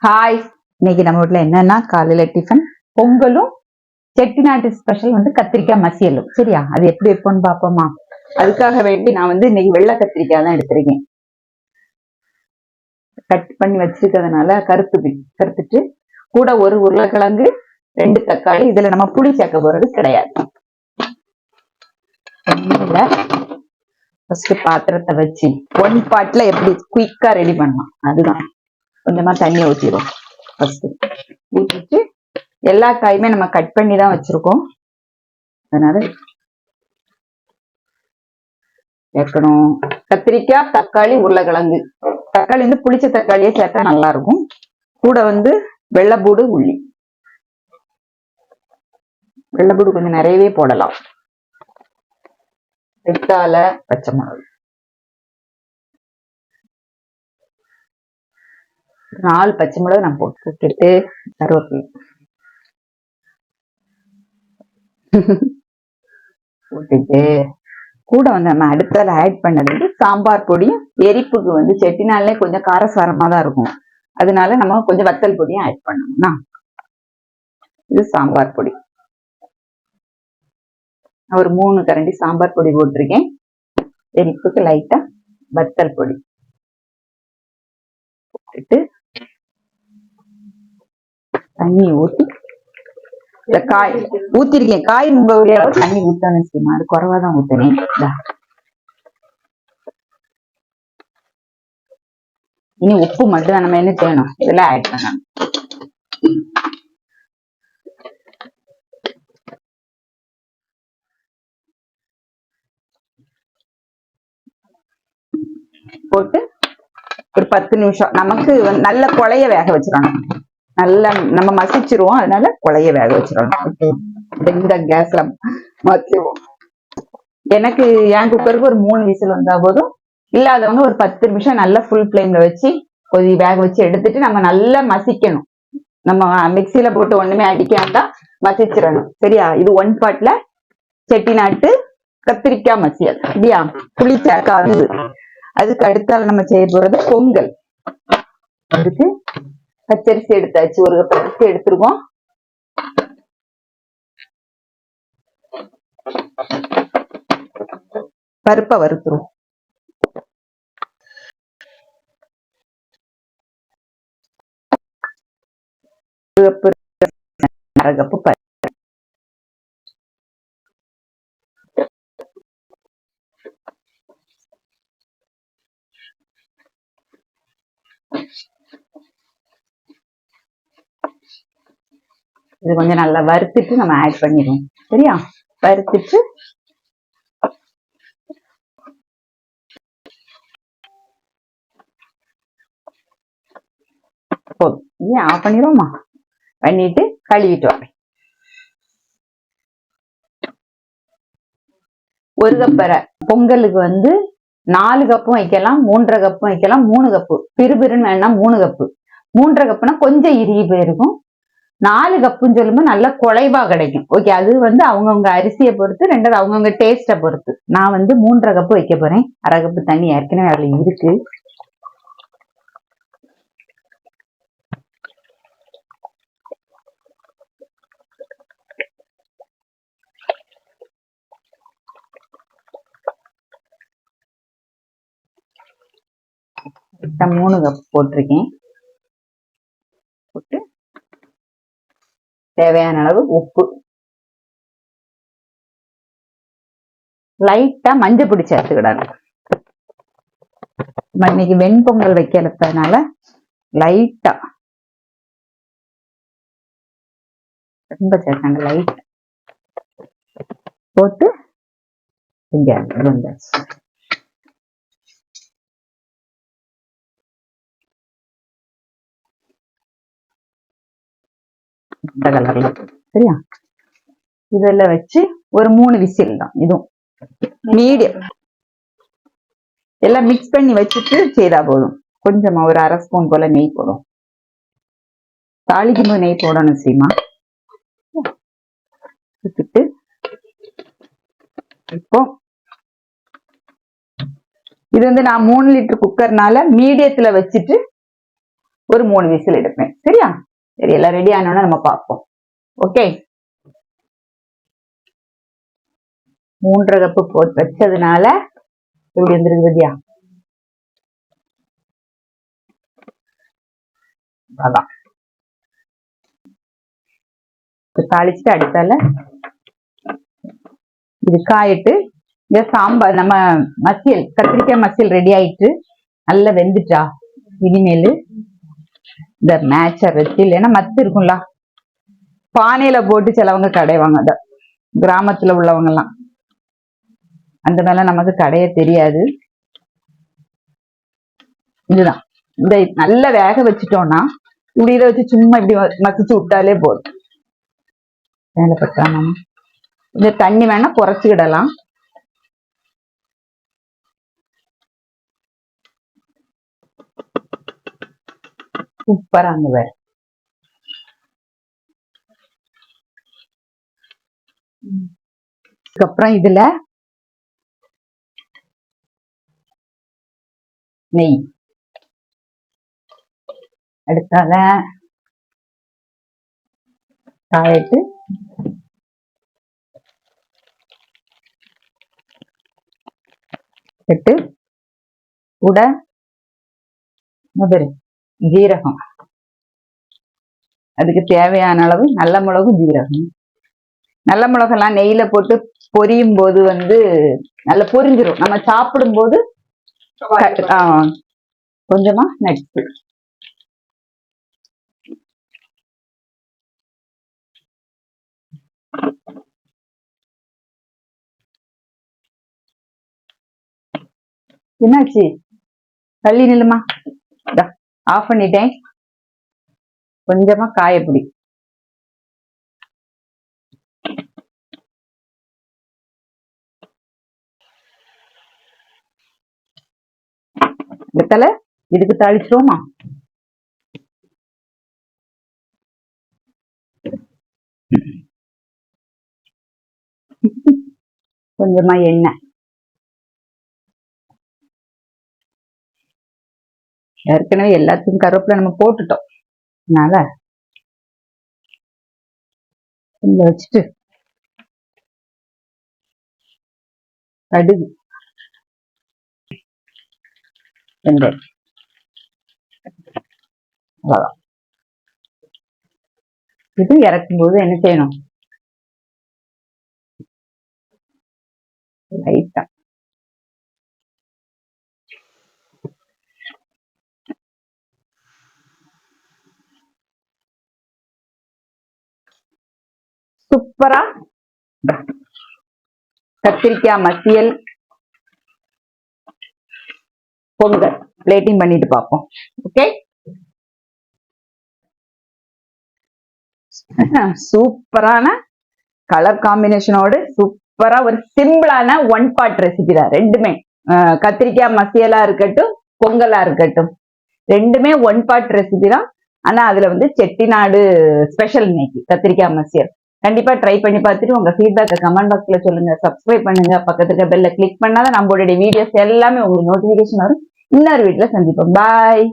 Hi, இன்னைக்கு நம்ம வீட்டுல என்னன்னா காலையில டிஃபன் பொங்கலும் செட்டிநாட்டு ஸ்பெஷல் கத்திரிக்காய் மசியலும். சரியா, அது எப்படி இருக்கும்னு பாப்போமா? அதுக்காக வேண்டி நான் இன்னைக்கு வெள்ளை கத்திரிக்காய் தான் எடுத்திருக்கேன். கட் பண்ணி வச்சிருக்கிறதுனால கருத்துட்டு கூட ஒரு உருளைக்கிழங்கு, 2 தக்காளி. இதுல நம்ம புளி சேர்க்க போறது கிடையாது. ஃபர்ஸ்ட் பாத்திரத்தை வச்சு 1 பாட்ல எப்படி குயிக்கா ரெடி பண்ணலாம் அதுதான். கொஞ்சமா தண்ணி ஊற்றிடும். ஃபர்ஸ்ட் ஊற்றிட்டு எல்லா காயுமே நம்ம கட் பண்ணி தான் வச்சிருக்கோம். அதனால சேர்க்கணும். கத்திரிக்காய், தக்காளி, உருளைக்கிழங்கு. தக்காளி புளிச்ச தக்காளியே சேர்த்தா நல்லா இருக்கும். கூட வெள்ளைப்பூடு, உள்ளி. வெள்ளைப்பூடு கொஞ்சம் நிறையவே போடலாம். வெட்டால பச்சை மிளகு, 4 பச்சை மிளகு நான் போட்டுட்டு கருவேப்பிலை போட்டுட்டு கூட நம்ம அடுத்தால ஆட் பண்ணது சாம்பார் பொடியும். எரிப்புக்கு செட்டினாலே கொஞ்சம் காரசாரமா தான் இருக்கும். அதனால நம்ம கொஞ்சம் வத்தல் பொடியும் ஆட் பண்ணணும். இது சாம்பார் பொடி. ஒரு 3 கரண்டி சாம்பார் பொடி போட்டிருக்கேன். எரிப்புக்கு லைட்டா வத்தல் பொடி போட்டுட்டு தண்ணி ஊற்றி இந்த காய் ஊத்திருக்கேன். காய் உங்களுடைய தண்ணி ஊத்தணும் செய்யுமா, அது குறைவாதான் ஊத்துனேன். இனி உப்பு மட்டும் நம்ம என்ன செய்யணும், இதெல்லாம் ஆட் பண்ணணும். போட்டு ஒரு 10 நிமிஷம் நமக்கு நல்ல குழைய வேக வச்சிடணும். நல்லா நம்ம மசிச்சிருவோம், அதனால குழைய வேக வச்சிடணும். இந்த கேஸ்ல மாத்திடுவோம். எனக்கு என் குக்கருக்கு ஒரு 3 விசில் வந்தா போதும். இல்லாதவங்க ஒரு 10 நிமிஷம் நல்லா ஃபுல் ஃப்ளேம்ல வச்சு கொஞ்சம் வேக வச்சு எடுத்துட்டு நம்ம நல்லா மசிக்கணும். நம்ம மிக்சியில போட்டு ஒண்ணுமே அடிக்காம மசிச்சிடணும். சரியா, இது 1 பாட்ல செட்டிநாட்டு கத்திரிக்காய் மசியல். சரியா, புளி சேர்க்காது. அதுக்கு அடுத்தால நம்ம செய்ய போறது பொங்கல். அதுக்கு பச்சரிசி எடுத்தாச்சு, ஒரு பச்சரிசி எடுத்துருக்கோம். பருப்பை வறுத்துரும். அரகப்பு பருப்பு. இது கொஞ்சம் நல்லா வறுத்துட்டு நம்ம ஆட் பண்ணிடுவோம். சரியா, வறுத்துட்டு போதும். ஆஃப் பண்ணிடுவோமா? பண்ணிட்டு கழுவிட்டு வரேன். 1 கப்பரை பொங்கலுக்கு 4 கப்பும் வைக்கலாம், 3.5 கப்பும் வைக்கலாம். 3 கப்பு பிறுபிறுன்னு வேணா 3 கப்பு. 3.5 கப்புனா கொஞ்சம் இறுகி போயிருக்கும். 4 கப்புன்னு சொல்லும்போது நல்லா குழைவா கிடைக்கும். ஓகே, அது அவங்கவுங்க அரிசியை பொறுத்து, 2வது அவங்கவுங்க டேஸ்ட பொறுத்து. நான் 3.5 கப்பு வைக்க போறேன். 1/2 கப்பு தண்ணி ஏற்கனவே அதுல இருக்கு. கிட்ட 3 கப் போட்டிருக்கேன். போட்டு தேவையான அளவு உப்பு, லைட்டா மஞ்சள் பொடி சேர்த்துக்கிடணும். இன்னைக்கு வெண்பொங்கல் வைக்கிறதுனால லைட்டா, ரொம்ப சேர்த்தாங்க, லைட் போட்டு வந்தாச்சு. இந்த கலர்ல. சரியா, இதெல்லாம் வச்சு ஒரு 3 விசில் தான். இதுவும் மீடியம். எல்லாம் மிக்ஸ் பண்ணி வச்சுட்டு செய்தா போதும். கொஞ்சமா ஒரு 1/2 ஸ்பூன் போல நெய் போடும். தாளிக்கும் போது நெய் போடணும் சீமா. வச்சுட்டு இப்போ இது நான் 3 லிட்டர் குக்கர்னால மீடியத்துல வச்சுட்டு ஒரு 3 விசில் எடுப்பேன். சரியா? சரி, எல்லாம் ரெடி ஆனோன்னா நம்ம பார்ப்போம். ஓகே, 3.5 கப்பு போட்டு வச்சதுனால எப்படி வந்துருக்கு பத்தியா? அதான் தாளிச்சுட்டு அடுத்தால இது காயிட்டு இந்த சாம்பார் நம்ம மசியல் கத்திரிக்காய் மசியல் ரெடி ஆயிட்டு நல்லா வெந்துட்டா இனிமேல் இந்த மேட்சர் வச்சு இல்லைன்னா மத்து இருக்கும்ல பானையில போட்டு சிலவங்க கடைவாங்க. அத கிராமத்துல உள்ளவங்க எல்லாம் அந்த மேல நமக்கு கடைய தெரியாது. இதுதான் இந்த நல்லா வேக வச்சுட்டோம்னா இப்படி இதை வச்சு சும்மா இப்படி மசிச்சு விட்டாலே போதும். வேலை பட்டாமா இந்த தண்ணி வேணா குறைச்சிக்கிடலாம். சூப்பரா அங்க வேற அதுக்கப்புறம் இதுல நெய் அடுத்தால காயிட்டு இட்டு கூட ஜீரகம், அதுக்கு தேவையான அளவு நல்ல மிளகு ஜீரகம். நல்ல மிளகெல்லாம் நெய்யில போட்டு பொரியும் போது நல்லா பொரிஞ்சிரும். நம்ம சாப்பிடும் போது கொஞ்சமா நட்ஸ் என்னாச்சு தள்ளி நில்லுமா, ஆஃப் பண்ணிட்டேன். கொஞ்சமா காயப்பொடி வெத்தலை இதுக்கு தாளிச்சிருவோமா? கொஞ்சமா எண்ணெய், ஏற்கனவே எல்லாத்துக்கும் கருவேப்பிலை நம்ம போட்டுட்டோம், அதனால கொஞ்சம் வச்சுட்டு கடுகு வெந்தயம் அவ்வளவுதான். இது இறக்கும் போது என்ன செய்யணும்? லைட்டா சூப்பரா கத்திரிக்காய் மசியல் பொங்கல் பிளேட்டிங் பண்ணிட்டு பார்ப்போம். ஓகே, சூப்பரான கலர் காம்பினேஷனோடு சூப்பரா ஒரு சிம்பிளான 1 பாட் ரெசிபி தான் ரெண்டுமே. கத்திரிக்காய் மசியலா இருக்கட்டும் பொங்கலா இருக்கட்டும் ரெண்டுமே 1 பாட் ரெசிபி தான். ஆனா அதுல செட்டிநாடு ஸ்பெஷல் இன்னைக்கு கத்திரிக்காய் மசியல். கண்டிப்பா ட்ரை பண்ணி பார்த்துட்டு உங்க ஃபீட்பேக்கை கமெண்ட் பாக்ஸ்ல சொல்லுங்க. சப்ஸ்கிரைப் பண்ணுங்க, பக்கத்துல பெல்ல கிளிக் பண்ணாதான் நம்மளுடைய வீடியோஸ் எல்லாமே உங்களுக்கு நோட்டிபிகேஷன் வரும். இன்னொரு வீட்டுல சந்திப்போம். பாய்.